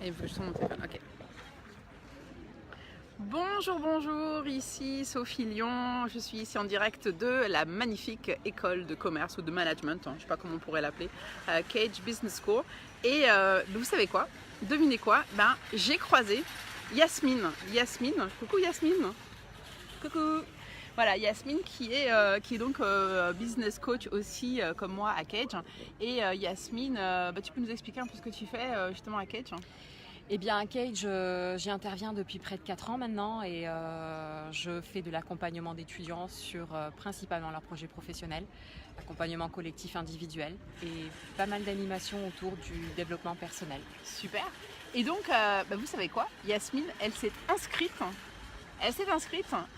Et je sur mon téléphone, ok. Bonjour, bonjour, ici Sophie Lyon. Je suis ici en direct de la magnifique école de commerce ou de management, je ne sais pas comment on pourrait l'appeler, Cage Business School. Et vous savez quoi? Devinez quoi? J'ai croisé Yasmine. Yasmine, coucou Yasmine. Coucou. Voilà, Yasmine qui est donc business coach aussi comme moi à Cage. Et Yasmine, tu peux nous expliquer un peu ce que tu fais justement à Cage? Eh bien, à Cage, j'y interviens depuis près de 4 ans maintenant et je fais de l'accompagnement d'étudiants sur principalement leurs projets professionnels, accompagnement collectif individuel et pas mal d'animations autour du développement personnel. Super. Et donc, vous savez quoi? Yasmine, elle s'est inscrite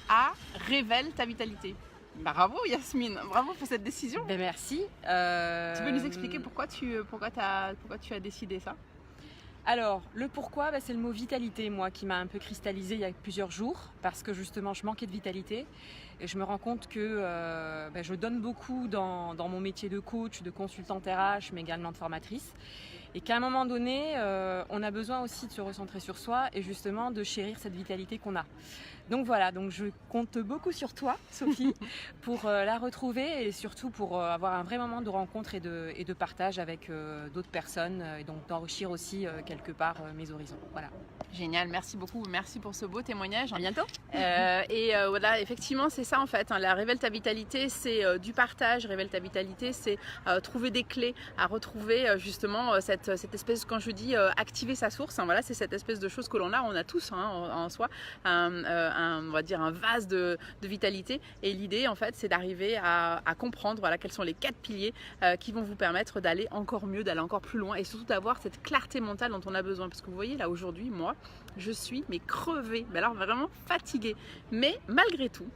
à Révèle ta vitalité. Bravo Yasmine, bravo pour cette décision. Ben merci. Tu peux nous expliquer pourquoi tu as décidé ça? Alors, le pourquoi, c'est le mot vitalité, moi, qui m'a un peu cristallisé il y a plusieurs jours, parce que justement, je manquais de vitalité. Et je me rends compte que je donne beaucoup dans mon métier de coach, de consultante RH, mais également de formatrice. Et qu'à un moment donné, on a besoin aussi de se recentrer sur soi et justement de chérir cette vitalité qu'on a. Donc voilà, donc je compte beaucoup sur toi, Sophie, pour la retrouver et surtout pour avoir un vrai moment de rencontre et de partage avec d'autres personnes et donc d'enrichir aussi quelque part mes horizons. Voilà. Génial, merci beaucoup, merci pour ce beau témoignage. À bientôt. Voilà, effectivement, c'est ça en fait. La Révèle ta vitalité, c'est du partage. Révèle ta vitalité, c'est trouver des clés à retrouver justement cette espèce, quand je dis activer sa source, voilà, c'est cette espèce de chose que l'on a, on a tous en soi, on va dire un vase de vitalité. Et l'idée en fait, c'est d'arriver à comprendre voilà, quels sont les 4 piliers qui vont vous permettre d'aller encore mieux, d'aller encore plus loin et surtout d'avoir cette clarté mentale dont on a besoin. Parce que vous voyez là aujourd'hui, moi, je suis crevée, mais alors vraiment fatiguée. Mais malgré tout,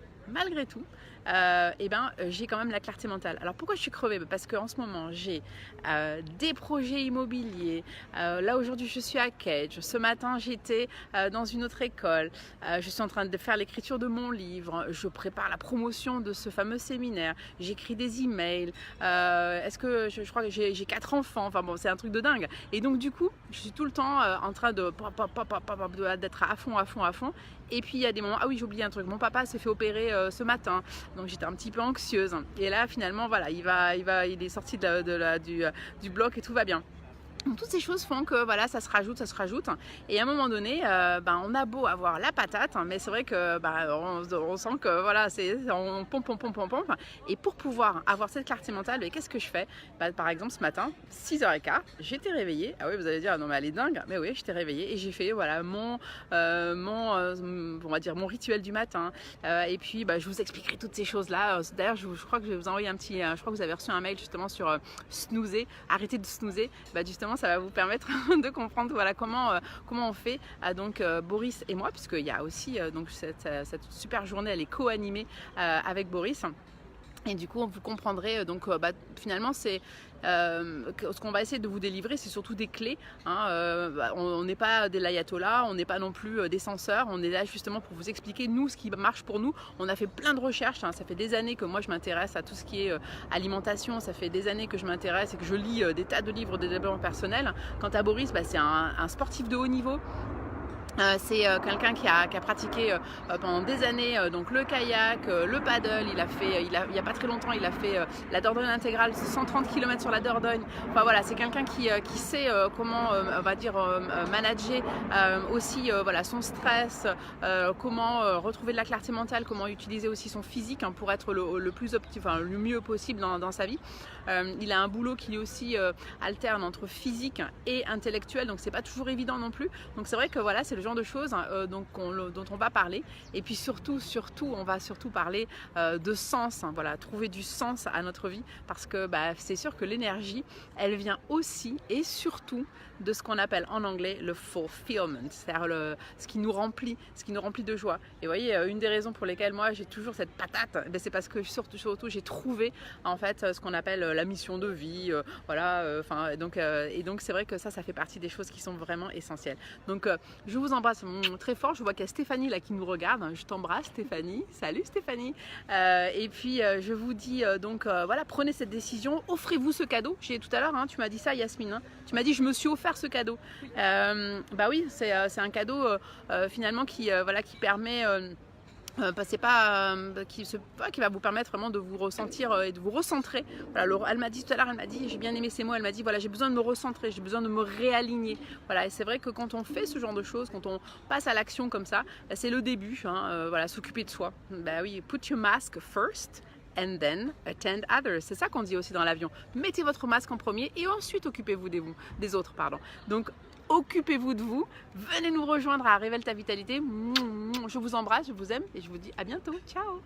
j'ai quand même la clarté mentale. Alors pourquoi je suis crevée? Parce qu'en ce moment j'ai des projets immobiliers. Là aujourd'hui je suis à Cage. Ce matin j'étais dans une autre école. Je suis en train de faire l'écriture de mon livre. Je prépare la promotion de ce fameux séminaire. J'écris des emails. Est-ce que je crois que j'ai 4 enfants. Enfin bon, c'est un truc de dingue. Et donc du coup, je suis tout le temps en train d'être à fond. Et puis il y a des moments, ah oui, j'ai oublié un truc, mon papa s'est fait opérer ce matin, donc j'étais un petit peu anxieuse. Et là finalement voilà, il est sorti du bloc et tout va bien. Donc, toutes ces choses font que voilà, ça se rajoute. Et à un moment donné, on a beau avoir la patate, mais c'est vrai que on sent que voilà, on pompe. Et pour pouvoir avoir cette clarté mentale, qu'est-ce que je fais? Par exemple, ce matin, 6h15, j'étais réveillée. Ah oui, vous allez dire, non mais elle est dingue. Mais oui, j'étais réveillée et j'ai fait voilà, on va dire mon rituel du matin. Et puis, je vous expliquerai toutes ces choses-là. D'ailleurs, je crois que je vais vous envoyer je crois que vous avez reçu un mail justement sur snoozer, arrêtez de snoozer. Justement, ça va vous permettre de comprendre voilà, comment on fait donc Boris et moi, puisqu'il y a aussi donc cette super journée, elle est co-animée avec Boris. Et du coup, vous comprendrez, donc finalement, c'est ce qu'on va essayer de vous délivrer, c'est surtout des clés. On n'est pas des ayatollahs, on n'est pas non plus des censeurs, on est là justement pour vous expliquer, nous, ce qui marche pour nous. On a fait plein de recherches, ça fait des années que moi, je m'intéresse à tout ce qui est alimentation, ça fait des années que je m'intéresse et que je lis des tas de livres de développement personnel. Quant à Boris, c'est un sportif de haut niveau. C'est quelqu'un qui a pratiqué pendant des années donc le kayak, le paddle. Il y a pas très longtemps, il a fait la Dordogne intégrale, 130 km sur la Dordogne. Enfin voilà, c'est quelqu'un qui sait comment on va dire manager aussi voilà, son stress, comment retrouver de la clarté mentale, comment utiliser aussi son physique pour être le mieux possible dans sa vie. Il a un boulot qui aussi alterne entre physique et intellectuel, donc c'est pas toujours évident non plus. Donc c'est vrai que voilà, c'est le genre de choses dont on va parler. Et puis surtout, on va surtout parler de sens, voilà, trouver du sens à notre vie, parce que c'est sûr que l'énergie, elle vient aussi et surtout de ce qu'on appelle en anglais le fulfillment, c'est-à-dire ce qui nous remplit de joie. Et vous voyez, une des raisons pour lesquelles moi j'ai toujours cette patate, c'est parce que surtout j'ai trouvé en fait ce qu'on appelle la mission de vie, voilà. Et donc c'est vrai que ça fait partie des choses qui sont vraiment essentielles. Donc je vous embrasse très fort. Je vois qu'il y a Stéphanie là qui nous regarde. Je t'embrasse Stéphanie. Salut Stéphanie. Et puis je vous dis voilà, prenez cette décision, offrez-vous ce cadeau. Tout à l'heure, hein, tu m'as dit ça Yasmine, hein, tu m'as dit je me suis offert ce cadeau. Bah oui, c'est un cadeau finalement qui permet qui va vous permettre vraiment de vous ressentir et de vous recentrer. Voilà, elle m'a dit tout à l'heure, j'ai bien aimé ces mots, elle m'a dit voilà, j'ai besoin de me recentrer, j'ai besoin de me réaligner. Voilà, et c'est vrai que quand on fait ce genre de choses, quand on passe à l'action comme ça, c'est le début, hein, voilà, s'occuper de soi. Bah oui, put your mask first and then attend others. C'est ça qu'on dit aussi dans l'avion. Mettez votre masque en premier et ensuite occupez-vous des autres. Pardon. Donc occupez-vous de vous. Venez nous rejoindre à Révèle ta vitalité. Je vous embrasse, je vous aime et je vous dis à bientôt. Ciao.